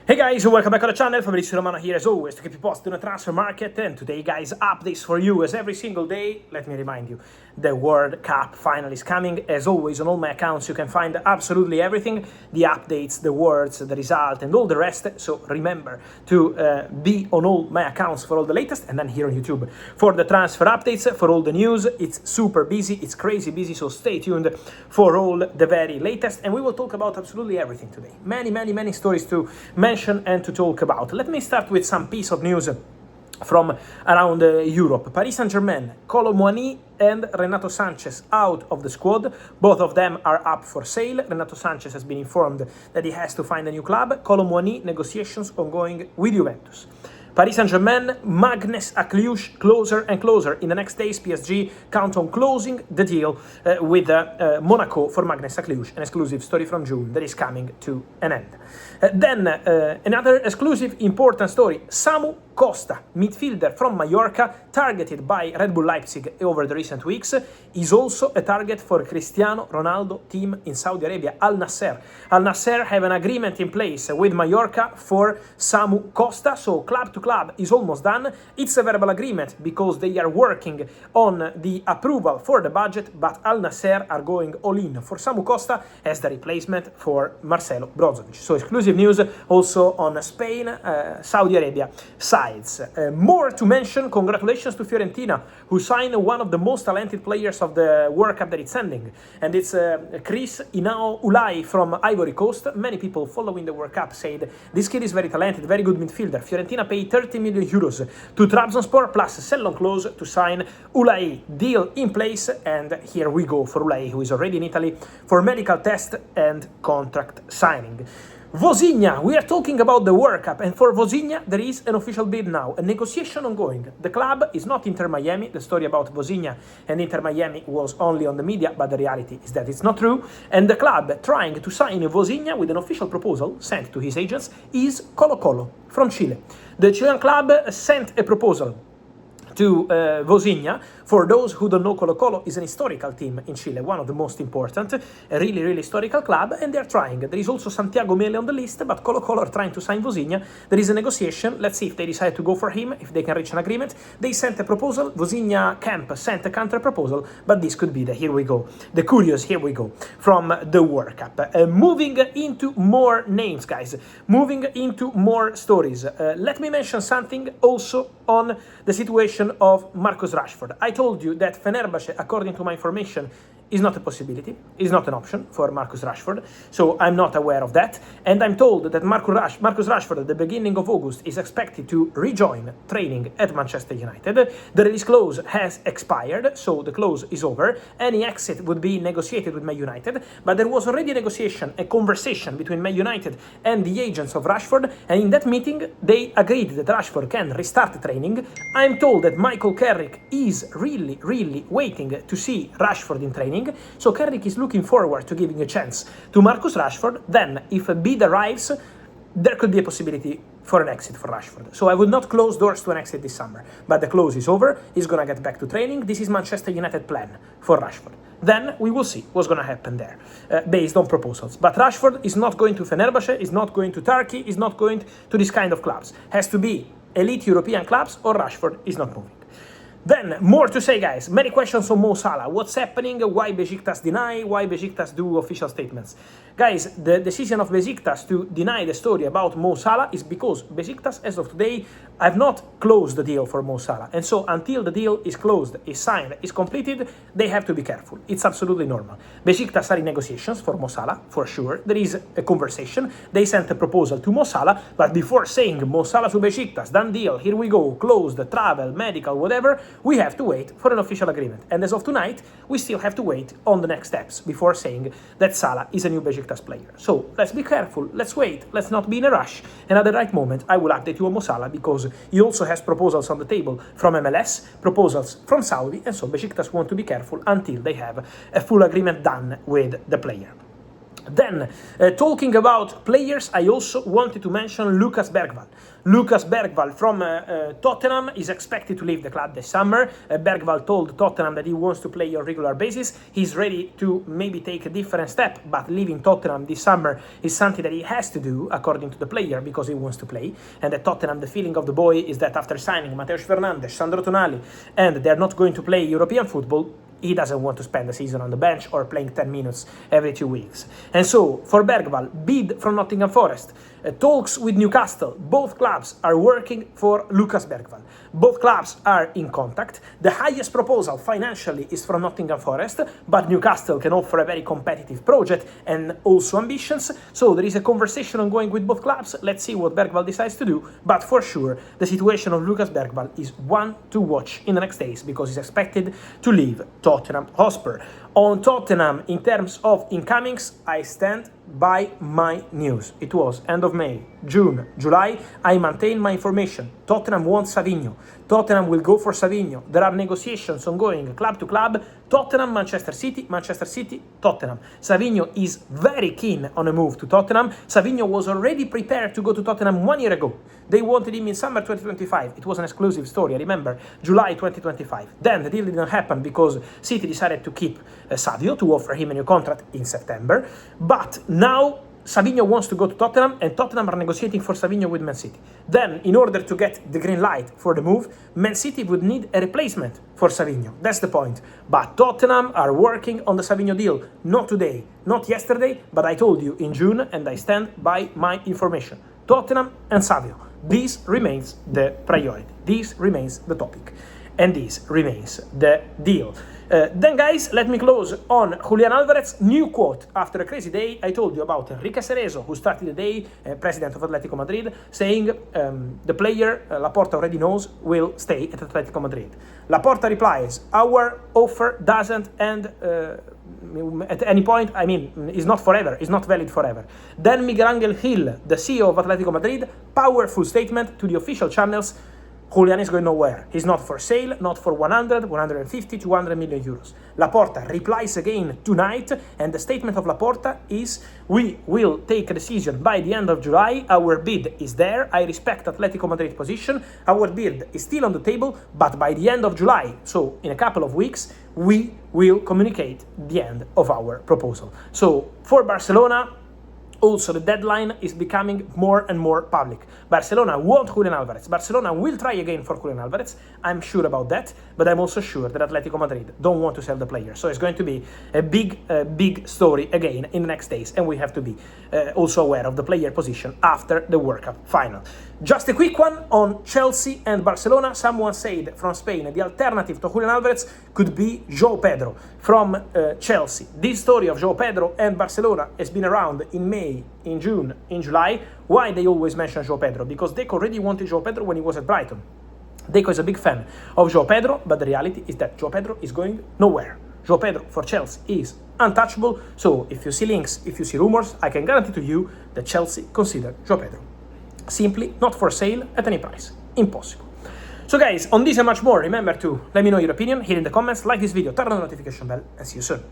Hey guys, welcome back on the channel. Fabrizio Romano here as always to keep you posted on the transfer market, and today guys, updates for you as every single day. Let me remind you, the World Cup final is coming. As always, on all my accounts you can find absolutely everything, the updates, the words, the result and all the rest. So remember to be on all my accounts for all the latest, and then here on YouTube for the transfer updates, for all the news. It's super busy, it's crazy busy, so stay tuned for all the very latest, and we will talk about absolutely everything today. Many stories to mention and to talk about. Let me start with some piece of news from around Europe. Paris Saint-Germain, Kolo Muani and Renato Sanchez out of the squad. Both of them are up for sale. Renato Sanchez has been informed that he has to find a new club. Kolo Muani, negotiations ongoing with Juventus. Paris Saint-Germain, Magnus Akliush, closer and closer. In the next days, PSG count on closing the deal with Monaco for Magnus Akliush, an exclusive story from June that is coming to an end. Then another exclusive important story, Samu Costa, midfielder from Mallorca, targeted by Red Bull Leipzig over the recent weeks, is also a target for Cristiano Ronaldo team in Saudi Arabia, Al Nassr. Al Nassr have an agreement in place with Mallorca for Samu Costa, so club to club is almost done. It's a verbal agreement because they are working on the approval for the budget, but Al Nassr are going all in for Samu Costa as the replacement for Marcelo Brozovic. So exclusive news also on Spain, Saudi Arabia sides. More to mention, congratulations to Fiorentina, who signed one of the most talented players of the World Cup that it's sending, and it's Chris Inao Ulai from Ivory Coast. Many people following the World Cup said this kid is very talented, very good midfielder. Fiorentina paid 30 million euros to Trabzonspor plus a sell-on clause to sign Ulai. Deal in place, and here we go for Ulai, who is already in Italy for medical test and contract signing. Vozinha, we are talking about the World Cup, and for Vozinha there is an official bid now, a negotiation ongoing. The club is not Inter Miami. The story about Vozinha and Inter Miami was only on the media, but the reality is that it's not true. And the club trying to sign Vozinha with an official proposal sent to his agents is Colo-Colo from Chile. The Chilean club sent a proposal to Vozinha. For those who don't know, Colo-Colo is an historical team in Chile, one of the most important, a really historical club, and they're trying. There is also Santiago Mele on the list, but Colo-Colo are trying to sign Vozinha. There is a negotiation. Let's see if they decide to go for him, if they can reach an agreement. They sent a proposal. Vozinha camp sent a counter proposal, but this could be the here we go, the curious here we go from the World Cup. Moving into more names, guys. Moving into more stories. Let me mention something also on the situation of Marcus Rashford. I told you that Fenerbahce, according to my information, is not a possibility, is not an option for Marcus Rashford, so I'm not aware of that. And I'm told that Marcus Rashford at the beginning of August is expected to rejoin training at Manchester United. The release clause has expired, so the clause is over. Any exit would be negotiated with Man United, but there was already a negotiation, a conversation between Man United and the agents of Rashford, and in that meeting they agreed that Rashford can restart training. I'm told that Michael Carrick is really waiting to see Rashford in training. So Carrick is looking forward to giving a chance to Marcus Rashford. Then, if a bid arrives, there could be a possibility for an exit for Rashford. So I would not close doors to an exit this summer. But the clause is over. He's going to get back to training. This is Manchester United plan for Rashford. Then we will see what's going to happen there, based on proposals. But Rashford is not going to Fenerbahce, is not going to Turkey, is not going to this kind of clubs. Has to be elite European clubs, or Rashford is not moving. Then, more to say, guys. Many questions on Mo Salah. What's happening? Why Besiktas deny? Why Besiktas do official statements? Guys, the decision of Besiktas to deny the story about Mo Salah is because Besiktas, as of today, have not closed the deal for Mo Salah. And so, until the deal is closed, is signed, is completed, they have to be careful. It's absolutely normal. Besiktas are in negotiations for Mo Salah, for sure. There is a conversation. They sent a proposal to Mo Salah, but before saying Mo Salah to Besiktas, done deal, here we go, closed, travel, medical, whatever, we have to wait for an official agreement. And as of tonight, we still have to wait on the next steps before saying that Salah is a new Besiktas player. So let's be careful, let's wait, let's not be in a rush. And at the right moment, I will update you on Mo Salah, because he also has proposals on the table from MLS, proposals from Saudi, and so Besiktas want to be careful until they have a full agreement done with the player. Then, talking about players, I also wanted to mention Lucas Bergvall. Lucas Bergvall from Tottenham is expected to leave the club this summer. Bergvall told Tottenham that he wants to play on a regular basis. He's ready to maybe take a different step, but leaving Tottenham this summer is something that he has to do, according to the player, because he wants to play. And at Tottenham, the feeling of the boy is that after signing Matheus Fernandes, Sandro Tonali, and they're not going to play European football, he doesn't want to spend the season on the bench or playing 10 minutes every 2 weeks. And so, for Bergvall, bid from Nottingham Forest, talks with Newcastle, both clubs are working for Lucas Bergvall. Both clubs are in contact. The highest proposal financially is from Nottingham Forest, but Newcastle can offer a very competitive project and also ambitions. So there is a conversation ongoing with both clubs. Let's see what Bergvall decides to do. But for sure, the situation of Lucas Bergvall is one to watch in the next days because he's expected to leave Tottenham Hotspur. On Tottenham, in terms of incomings, I stand by my news. It was end of May, June, July. I maintain my information. Tottenham wants Savinho. Tottenham will go for Savinho. There are negotiations ongoing club to club. Tottenham, Manchester City, Tottenham. Savinho is very keen on a move to Tottenham. Savinho was already prepared to go to Tottenham 1 year ago. They wanted him in summer 2025. It was an exclusive story, I remember, July 2025. Then the deal didn't happen because City decided to keep Savinho, to offer him a new contract in September. But now Savinho wants to go to Tottenham, and Tottenham are negotiating for Savinho with Man City. Then, in order to get the green light for the move, Man City would need a replacement for Savinho. That's the point. But Tottenham are working on the Savinho deal. Not today, not yesterday, but I told you in June, and I stand by my information. Tottenham and Savinho. This remains the priority. This remains the topic. And this remains the deal. Then guys, let me close on Julian Alvarez. New quote after a crazy day. I told you about Enrique Cerezo, who started the day, president of Atletico Madrid, saying the player, Laporta already knows, will stay at Atletico Madrid. Laporta replies, our offer doesn't end at any point, I mean, is not forever, is not valid forever. Then Miguel Angel Gil, the CEO of Atletico Madrid, powerful statement to the official channels. Julian is going nowhere. He's not for sale, not for 100, 150, 200 million euros. Laporta replies again tonight, and the statement of Laporta is, we will take a decision by the end of July. Our bid is there. I respect Atletico Madrid position. Our bid is still on the table, but by the end of July, so in a couple of weeks, we will communicate the end of our proposal. So for Barcelona, also, the deadline is becoming more and more public. Barcelona want Julian Alvarez. Barcelona will try again for Julian Alvarez. I'm sure about that, but I'm also sure that Atletico Madrid don't want to sell the player. So it's going to be a big story again in the next days, and we have to be also aware of the player position after the World Cup final. Just a quick one on Chelsea and Barcelona. Someone said from Spain the alternative to Julian Alvarez could be Joe Pedro from Chelsea. This story of Joe Pedro and Barcelona has been around in May, in June, in July. Why they always mention Joe Pedro? Because Deco already wanted Joe Pedro when he was at Brighton. Deco is a big fan of Joe Pedro, but the reality is that Joe Pedro is going nowhere. Joe Pedro for Chelsea is untouchable. So if you see links, if you see rumors, I can guarantee to you that Chelsea consider Joe Pedro. Simply not for sale at any price. Impossible. So guys, on this and much more, remember to let me know your opinion here in the comments, like this video, turn on the notification bell, and see you soon.